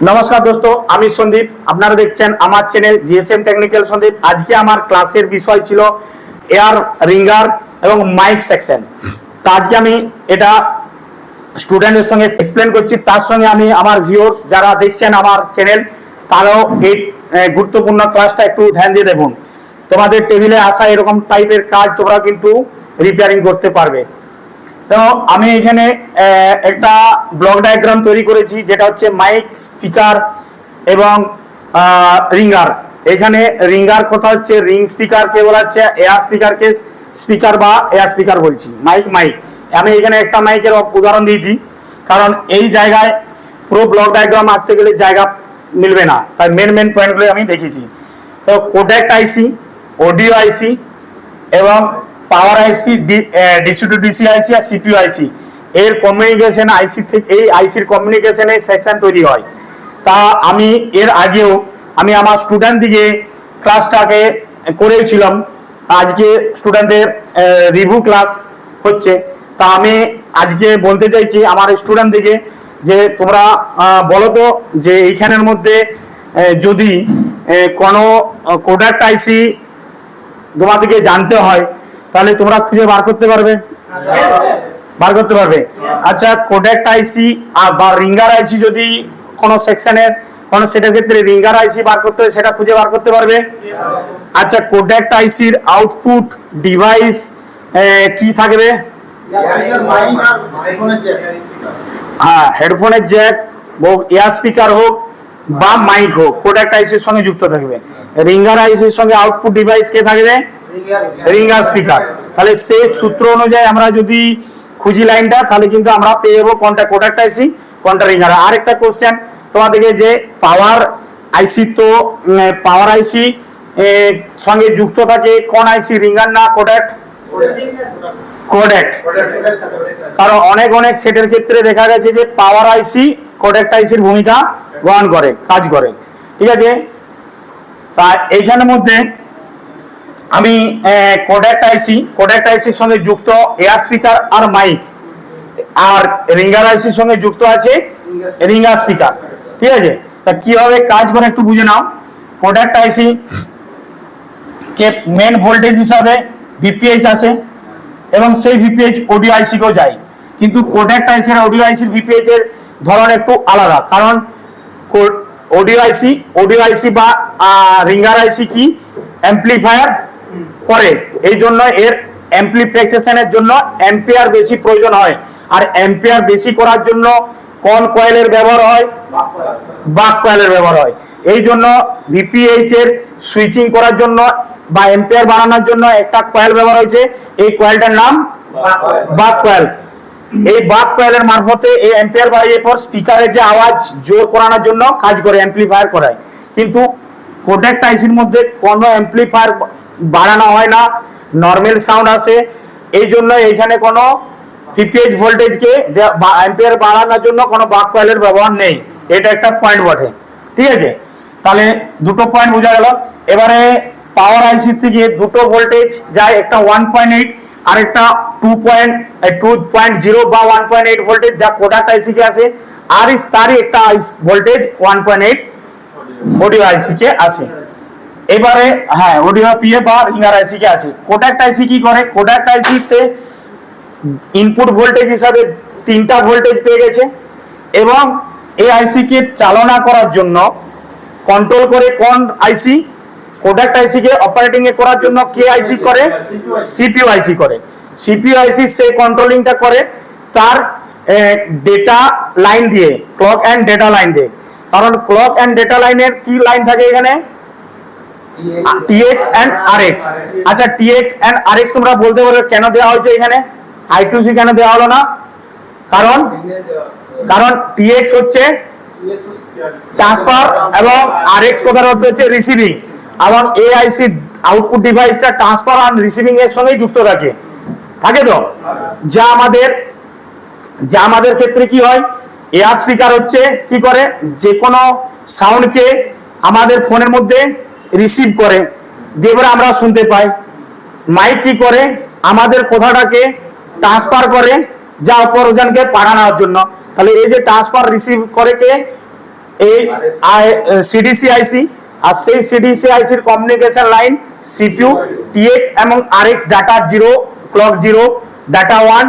नमस्कार दोस्तों, আমি সন্দীপ। আপনারা দেখছেন আমার চ্যানেল জিএসএম টেকনিক্যাল সন্দীপ। আজকে আমার ক্লাসের বিষয় ছিল এয়ার রিঙ্গার এবং মাইক সেকশন। তো আজকে আমি এটা স্টুডেন্টের সঙ্গে এক্সপ্লেন করছি, তার সঙ্গে আমি আমার ভিউয়ার্স যারা দেখছেন আমার চ্যানেল তারাও এই গুরুত্বপূর্ণ ক্লাসটা একটু ধ্যান দিয়ে দেখুন। তোমাদের টেবিলে আসা এরকম টাইপের কাজ তোমরা কিন্তু রিপেয়ারিং করতে পারবে। তো আমি এখানে একটা ব্লক ডায়াগ্রাম তৈরি করেছি, যেটা হচ্ছে মাইক, স্পিকার এবং রিঙ্গার। এখানে রিঙ্গার কথা হচ্ছে রিং স্পিকারকে বলা হচ্ছে, এয়ার স্পিকারকে স্পিকার বা এয়ার স্পিকার বলছি, মাইক মাইক। আমি এখানে একটা মাইকের উদাহরণ দিয়েছি, কারণ এই জায়গায় পুরো ব্লক ডায়াগ্রাম আঁকতে গেলে জায়গা মিলবে না, তাই মেন পয়েন্টগুলো আমি দেখিয়েছি। তো কোডেক্ট আইসি, অডিও আইসি এবং power IC, DC to DC IC আর সিপিইউ আইসি, এর কমিউনিকেশন আইসি থেকে এই আইসির কমিউনিকেশনে সেকশন তৈরি হয়। তা আমি এর আগেও আমি আমার স্টুডেন্ট দিকে ক্লাসটাকে করেছিলাম। আজকে স্টুডেন্টদের রিভিউ ক্লাস হচ্ছে। তা আমি আজকে বলতে চাইছি আমার স্টুডেন্ট দিকে যে তোমরা বলো তো যে এইখানের মধ্যে যদি কোনো কোডেক্ট আইসি তোমাদেরকে জানতে হয় তাহলে তোমরা খুঁজে বার করতে পারবে? আচ্ছা, কোডেক্ট আইসি বা রিঙ্গার আইসি যদি কোনো সেকশনের কোনো সেটার ক্ষেত্রে রিঙ্গার আইসি বার করতে হয়, সেটা খুঁজে বার করতে পারবে? আচ্ছা, কোডেক্ট আইসির আউটপুট ডিভাইস কি থাকবে? হ্যাঁ, হেডফোনের জ্যাক হোক, এয়ার স্পিকার হোক বা মাইক হোক, কোডেক্ট আইসির সঙ্গে যুক্ত থাকবে। রিঙ্গার আইসির সঙ্গে আউটপুট ডিভাইস কে থাকবে? Ringer speaker. তাহলে সেই সূত্র অনুযায়ী আমরা যদি খুঁজি লাইনটা, তাহলে কিন্তু আমরা পেয়ে যাবো কোনটা কোডেক্ট আইসি, কোনটা রিঙ্গার। আরেকটা কোশ্চেন তোমাদেরকে, যে পাওয়ার আইসি, তো পাওয়ার আইসি সঙ্গে যুক্ত থাকে কোন আইসি, রিঙ্গার না কোডেক্ট? কোডেক্ট। কারণ অনেক সেটের ক্ষেত্রে দেখা গেছে যে পাওয়ার আইসি কোডেক্ট আইসির ভূমিকা গ্রহণ করে, কাজ করে। ঠিক আছে, তা এইখানের মধ্যে আমি কোডেক্ট আইসির সঙ্গে যুক্ত এয়ার স্পিকার আর মাইক, আর রিঙ্গার আইসির সঙ্গে যুক্ত আছে রিঙ্গার স্পিকার। ঠিক আছে, তা কিভাবে কাজ করে একটু বুঝে নাও। কোডেক্ট আইসি কে মেন ভোল্টেজ হিসাবে ভিপিএইচ আছে এবং সেই ভিপিএইচ অডিও আইসি কেও যায়, কিন্তু কোডেক্ট আইসি আর অডিও আইসির ভিপিএইচ এর ধরন একটু আলাদা। কারণ অডিও আইসি বা রিঙ্গার আইসি কি অ্যাম্পলিফায়ার করে, এই জন্য এর অ্যাম্পলিফিকেশনের জন্য অ্যাম্পিয়ার বেশি প্রয়োজন হয়। আর অ্যাম্পিয়ার বেশি করার জন্য কোন কয়েলের ব্যবহার হয়? বাক কয়েলের ব্যবহার হয়। এই জন্য ভিপিএইচ এর সুইচিং করার জন্য বা অ্যাম্পিয়ার বাড়ানোর জন্য একটা কয়েল ব্যবহার হয়েছে, এই কয়েলটার নাম বাক কয়েল। এই বাক কয়েলের মারফতে এই অ্যাম্পিয়ার বাড়িয়ে পর স্পিকারের যে আওয়াজ জোর করানোর জন্য কাজ করে, অ্যাম্পলিফায়ার করায়। কিন্তু কোডেক্ট আইসির মধ্যে কোনো অ্যাম্পলিফায়ার বাড়ানো হয় না, নর্মাল সাউন্ড আসে। এই জন্য এইখানে কোনো ভিপিএইচ ভোল্টেজকে অ্যাম্পিয়ার বাড়ানোর জন্য কোনো বাক কয়েলের ব্যবহার নেই। এটা একটা পয়েন্ট বটে। ঠিক আছে, তাহলে দুটো পয়েন্ট বোঝা গেল। এবারে পাওয়ার আইসি থেকে দুটো ভোল্টেজ যায়, একটা 1.8 আর একটা 2.0 বা 1.8 ভোল্টেজ, যা কোডেক্ট আইসি কে আসে। আর তারই একটা ভোল্টেজ 1.8 অডিও আইসি কে আসে। এবারে হ্যাঁ, অডিও পিএ বা রিঙ্গার আইসি কে আসে। কোডেক্ট আইসি কি করে? কোডেক্ট আইসি তে ইনপুট ভোল্টেজ হিসাবে 3টা ভোল্টেজ পেয়ে গেছে এবং এই আইসি কে চালনা করার জন্য কন্ট্রোল করে কোন আইসি? কোডেক্ট আইসি কে অপারেটিং এ করার জন্য কে আইসি করে? সিপিইউ আইসি করে। সিপিইউ আইসি সে কন্ট্রোলিংটা করে তার ডেটা লাইন দিয়ে, ক্লক এন্ড ডেটা লাইন দিয়ে। কারণ ক্লক এন্ড ডেটা লাইনের কি লাইন থাকে এখানে? TX and RX. আচ্ছা, টিএক্স এন্ড আরএক্স তোমরা বলতে পারো কেন দেওয়া হয়েছে এখানে? I2C কেন দেওয়া হলো না? কারণ টিএক্স হচ্ছে ট্রান্সফার এবং আরএক্স কথার অর্থ হচ্ছে রিসিভিং, এবং এআইসি আউটপুট ডিভাইসটা ট্রান্সফার আর রিসিভিং এর সঙ্গে যুক্ত থাকে তো। যা আমাদের ক্ষেত্রে কি হয়, এয়ার স্পিকার হচ্ছে কি করে, যে কোনো সাউন্ডকে আমাদের ফোনের মধ্যে রিসিভ করে দিয়ে আমরা শুনতে পাই। মাইক কি করে, আমাদের কথাটাকে ট্রান্সফার করে যা অপরজনকে পাঠানোর জন্য। তাহলে এই যে ট্রান্সফার রিসিভ করে কে? এই সিডিসি আইসি, আর সেই সিডিসি আইসির কমিউনিকেশন লাইন সিপিইউ টিএক্স এবং আরএক্স ডাটা 0 ক্লক 0 ডাটা 1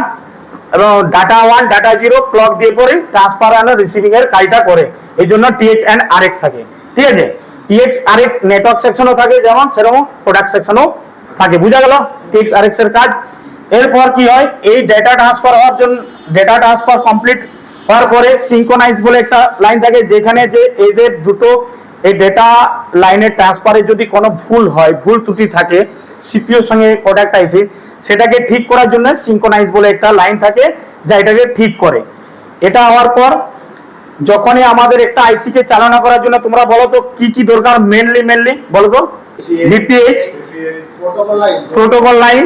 এবং ডাটা 1 ডাটা 0 ক্লক দিয়ে পরে ট্রান্সফার আর রিসিভিং এর কাজটা করে। এই জন্য টিএক্স এন্ড আরএক্স থাকে। ঠিক আছে, টিএক্স আরএক্স নেটওয়ার্ক সেকশনও থাকে যেমন, সেরকম প্রোডাক্ট সেকশনও থাকে। বুঝা গেল টিএক্স আরএক্স এর কাজ। এরপর কি হয়, এই ডেটা ট্রান্সফার হওয়ার জন্য, ডেটা ট্রান্সফার কমপ্লিট হওয়ার পরে সিনক্রোনাইজ বলে একটা লাইন থাকে, যেখানে যে এদের দুটো এই ডেটা লাইনের ট্রান্সফারে যদি কোনো ভুল হয়, ভুল ত্রুটি থাকে সিপিইউর সঙ্গে প্রোডাক্ট আইসি, সেটাকে ঠিক করার জন্য সিনক্রোনাইজ বলে একটা লাইন থাকে যা এটাকে ঠিক করে। এটা হওয়ার পর যখনই আমাদের একটা আইসি কে চালনা করার জন্য, তোমরা বলো তো কি কি দরকার মেনলি বলো তো? বিপিএইচ, প্রোটোকল লাইন,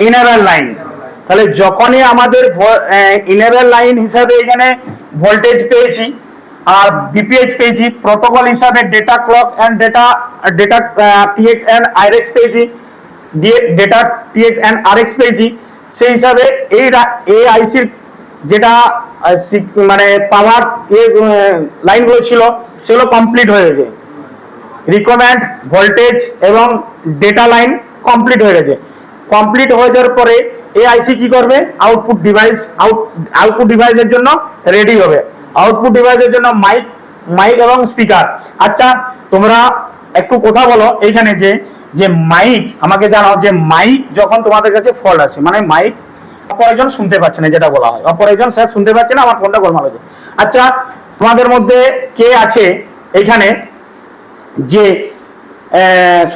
ইনারেল লাইন। তাহলে যখনই আমাদের ইনারেল লাইন হিসাবে এখানে ভোল্টেজ পেয়েছি আর বিপিএইচ পেয়েছি, প্রোটোকল হিসাবে data clock and data TX and RX পেয়েছি, ডেটা টিএক্স এন্ড আরএক্স পেয়েছি, সেই হিসাবে এই আইসির যেটা মানে পাওয়ার লাইনগুলো ছিল সেগুলো কমপ্লিট হয়ে গেছে। রিকোয়ারমেন্ট, ভোল্টেজ এবং ডেটা লাইন কমপ্লিট হয়ে গেছে। কমপ্লিট হয়ে যাওয়ার পরে এই আইসি কি করবে, আউটপুট ডিভাইসের জন্য রেডি হবে। আউটপুট ডিভাইসের জন্য মাইক এবং স্পিকার। আচ্ছা, তোমরা একটু কথা বলো এইখানে যে মাইক, আমাকে জানাও যে মাইক যখন তোমাদের কাছে ফল্ট আছে, মানে মাইক অপরজন শুনতে পাচ্ছে না, যেটা বলা হয় অপরজন স্যার শুনতে পাচ্ছে না, আমার ফোনটা গোলমাল হয়েছে। আচ্ছা, তোমাদের মধ্যে কে আছে এইখানে যে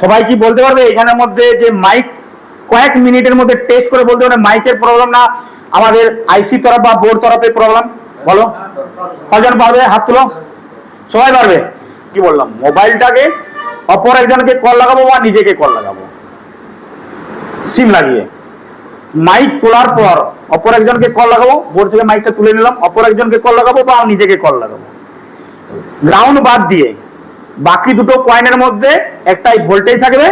সবাই কি বলতে পারবে এখানের মধ্যে যে মাইক কয়েক মিনিটের মধ্যে টেস্ট করে বলতে পারবে মাইকের প্রবলেম না আমাদের আইসি তরফ বা বোর্ড তরফে প্রবলেম? বলো, কজন পারবে? হাত তুলো। সবাই পারবে? কি বললাম, মোবাইলটাকে অপর একজনকে কল লাগাবো বা নিজেকে কল লাগাবো, সিম লাগিয়ে মাইক তোলার পর অপর একজনকে কল লাগাবো, বোর্ড থেকে মাইকটা তুলে নিলাম, অপর একজনকে কল লাগাবো বা নিজেকে কল লাগাবো। গ্রাউন্ড বাদ দিয়ে বাকি দুটো পয়েন্টের মধ্যে একটাই ভোল্টেজ থাকবে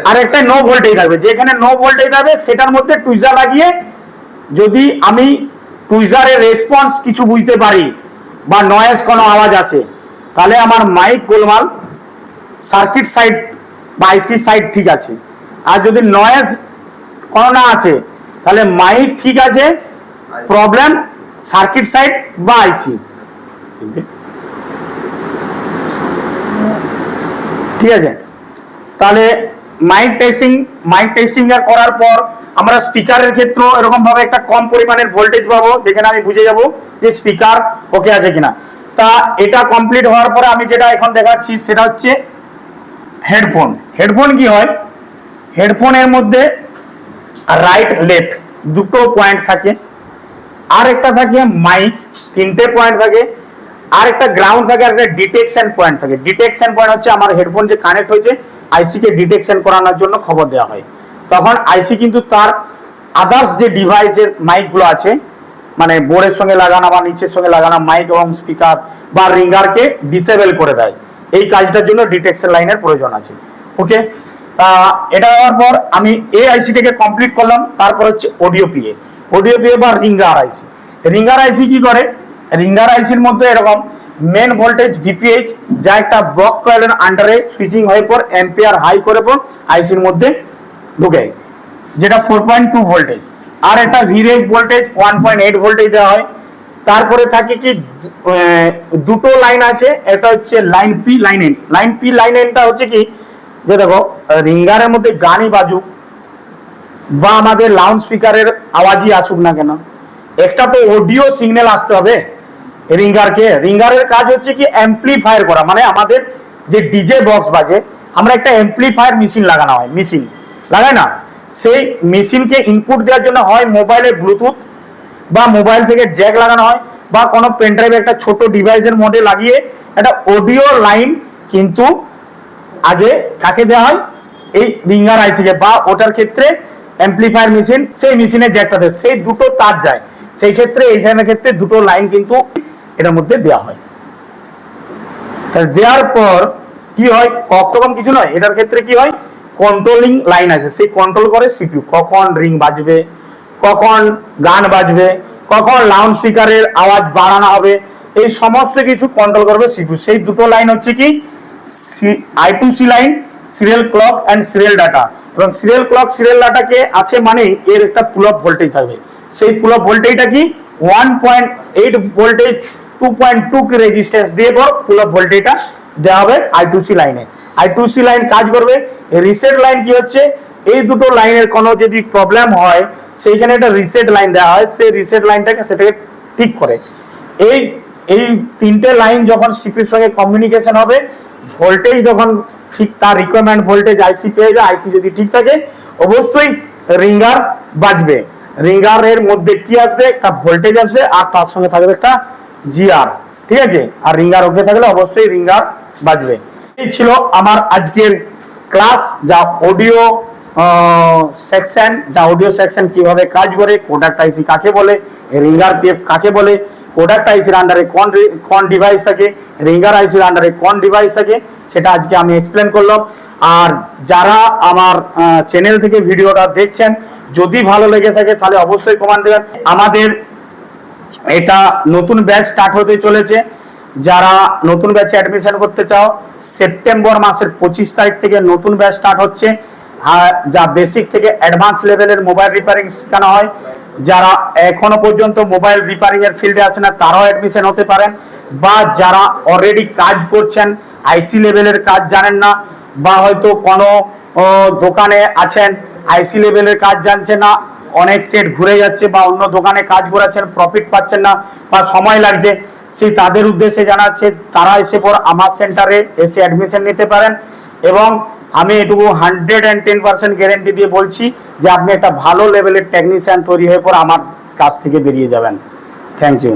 আর একটাই নো ভোল্টেজ থাকবে। যেখানে নো ভোল্টেজ থাকবে সেটার মধ্যে টুইজার লাগিয়ে যদি আমি টুইজারের রেসপন্স কিছু বুঝতে পারি বা নয়েজ কোনো আওয়াজ আসে, তাহলে আমার মাইক গোলমাল, সার্কিট সাইড বা আইসি সাইড ঠিক আছে। আর যদি নয়েজ কোনো না আসে তাহলে মাইক ঠিক আছে, প্রবলেম সার্কিট সাইড বা আইসি। ঠিক আছে, তাহলে মাইক টেস্টিং করার পর আমরা স্পিকারের ক্ষেত্রে এরকম ভাবে একটা কম পরিমাণের ভোল্টেজ পাবো, যেখানে আমি বুঝে যাব যে স্পিকার ওকে আছে কিনা। তা এটা কমপ্লিট হওয়ার পরে আমি যেটা এখন দেখাচ্ছি সেটা হচ্ছে হেডফোন। হেডফোন কি হয়, হেডফোনের মধ্যে রাইট লেফট দুটো পয়েন্ট থাকে, আর একটা থাকে মাইক, তিনটে পয়েন্ট থাকে, আর একটা গ্রাউন্ড থাকে, আর একটা ডিটেকশন পয়েন্ট থাকে। ডিটেকশন পয়েন্ট হচ্ছে আমার হেডফোন যে কানেক্ট হয়েছে আইসি কে ডিটেকশন করানোর জন্য খবর দেওয়া হয়। তখন আইসি কিন্তু তার আদার্স যে ডিভাইসের মাইকগুলো আছে, মানে বোর্ডের সঙ্গে লাগানো বা নিচের সঙ্গে লাগানো মাইক এবং স্পিকার বা রিঙ্গারকে ডিসেবল করে দেয়। এই কাজটার জন্য ডিটেকশন লাইনের প্রয়োজন আছে। ওকে, এটা হওয়ার পর আমি এই আইসিটাকে কমপ্লিট করলাম। তারপর হচ্ছে অডিও পিএ বা রিঙ্গার আইসি। রিঙ্গার আইসি কি করে, রিঙ্গার আইসির মধ্যে এরকম মেন ভোল্টেজ ভিপিএইচ যা একটা ব্লক কয়েলের আন্ডারে সুইচিং হয়ে পর অ্যাম্পিয়ার হাই করে পর আইসির মধ্যে ঢুকে, যেটা 4.2 ভোল্টেজ, আর একটা ভিরেজ ভোল্টেজ 1.8 ভোল্টেজ দেওয়া হয়। তারপরে থাকে কি দুটো লাইন আছে, একটা হচ্ছে line P line N. Line P line এনটা হচ্ছে কি, যে দেখো রিঙ্গারের মধ্যে গানই বাজুক বা আমাদের লাউড স্পিকারের আওয়াজই আসুক না কেন, একটা তো অডিও সিগন্যাল আসতে হবে রিঙ্গারকে। রিঙ্গারের কাজ হচ্ছে কি অ্যাম্পলিফায়ার করা, মানে আমাদের যে ডিজে বক্স বাজে আমরা একটা অ্যাম্পলিফায়ার মেশিন লাগানো হয়, মেশিন লাগায় না, সেই মেশিনকে ইনপুট দেওয়ার জন্য হয় মোবাইলের ব্লুটুথ বা মোবাইল থেকে জ্যাক লাগানো হয় বা কোনো পেনড্রাইভে একটা ছোট ডিভাইসের মধ্যে লাগিয়ে একটা অডিও লাইন কিন্তু আগে কাকে দেওয়া হয়, এই রিঙ্গার আইসিকে, বা ওটার ক্ষেত্রে অ্যাম্পলিফায়ার মেশিন, সেই মেশিনে জ্যাকটা দেয়, সেই দুটো তার যায়, সেই ক্ষেত্রে এইখানের ক্ষেত্রে দুটো লাইন কিন্তু এটার মধ্যে দেওয়া হয়। তাহলে দেওয়ার পর কি হয়, কখন কিছু নয়, এটার ক্ষেত্রে কি হয় কন্ট্রোলিং লাইন আছে, সেই কন্ট্রোল করে সিপিইউ কখন রিং বাজবে, কখন গান বাজবে, কখন লাউড স্পিকারের আওয়াজ বাড়ানো হবে, এই সমস্ত কিছু কন্ট্রোল করবে সিপিইউ। সেই দুটো লাইন হচ্ছে কি I2C line, serial clock and serial data. এবং সিরিয়াল ক্লক সিরিয়াল ডাটাকে আছে মানে এর একটা পুল আপ ভোল্টেজ থাকবে। সেই পুল আপ ভোল্টেজটা কি 1.8 ভোল্টেজ 2.2 কি রেজিস্ট্যান্স দিয়ে পর পুল আপ ভোল্টেজটা দেওয়া হবে I2C লাইনে। I2C লাইন কাজ করবে। রিসেট লাইন কি হচ্ছে, এই দুটো লাইনের কোনো যদি প্রবলেম হয় সেইখানে একটা রিসেট লাইন দেওয়া হয়, সেই রিসেট লাইনটাকে সেটাকে ঠিক করে। এই এই তিনটে লাইন যখন সিপিইউর সঙ্গে কমিউনিকেশন হবে, ভোল্টেজ যখন ঠিক তার রিকোয়ারমেন্ট ভোল্টেজ আইসি পেয়ে যায়, আইসি যদি ঠিক থাকে অবশ্যই রিঙ্গার বাজবে। রিঙ্গারের মধ্যে কি আসবে, একটা ভোল্টেজ আসবে আর তার সঙ্গে থাকবে একটা জিআর, ঠিক আছে। আর রিঙ্গার ওকে থাকলে অবশ্যই রিঙ্গার বাজবে। এই ছিল আমার আজকের ক্লাস, যা অডিও সেকশন, যা অডিও সেকশন কিভাবে কাজ করে, প্রোডাক্ট আইসি কাকে বলে, রিঙ্গার পিএফ কাকে বলে, প্রোডাক্ট আইসির আন্ডারে কোন ডিভাইস থাকে, রিঙ্গার আইসির আন্ডারে কোন ডিভাইস থাকে, সেটা আজকে আমি এক্সপ্লেন করলাম। আর যারা আমার চ্যানেল থেকে ভিডিওটা দেখছেন, যদি ভালো লেগে থাকে তাহলে অবশ্যই কমেন্ট দেবেন। আমাদের এটা নতুন ব্যাচ স্টার্ট হতে চলেছে। যারা নতুন ব্যাচে অ্যাডমিশন করতে চাও, সেপ্টেম্বর মাসের 25 তারিখ থেকে নতুন ব্যাচ স্টার্ট হচ্ছে। যা বেসিক থেকে অ্যাডভান্স লেভেলের মোবাইল রিপেয়ারিং শেখানো হয়। যারা এখনো পর্যন্ত মোবাইল রিপেয়ারিং এর ফিল্ডে আসে না তারাও অ্যাডমিশন হতে পারেন, বা যারা অলরেডি কাজ করছেন আইসি লেভেলের কাজ জানেন না, বা হয়তো কোনো দোকানে আছেন আইসি লেভেলের কাজ জানছেন না, অনেক সেট ঘুরে যাচ্ছে বা অন্য দোকানে কাজ করাচ্ছেন প্রফিট পাচ্ছেন না বা সময় লাগছে, সেই তাদের উদ্দেশ্যে জানাচ্ছে তারা এসে পর আমার সেন্টারে এসে অ্যাডমিশন নিতে পারেন। এবং আমি এটুকু 110% গ্যারেন্টি দিয়ে বলছি যে আপনি একটা ভালো লেভেলের টেকনিশিয়ান তৈরি হয়ে পর আমার কাছ থেকে বেরিয়ে যাবেন। Thank you.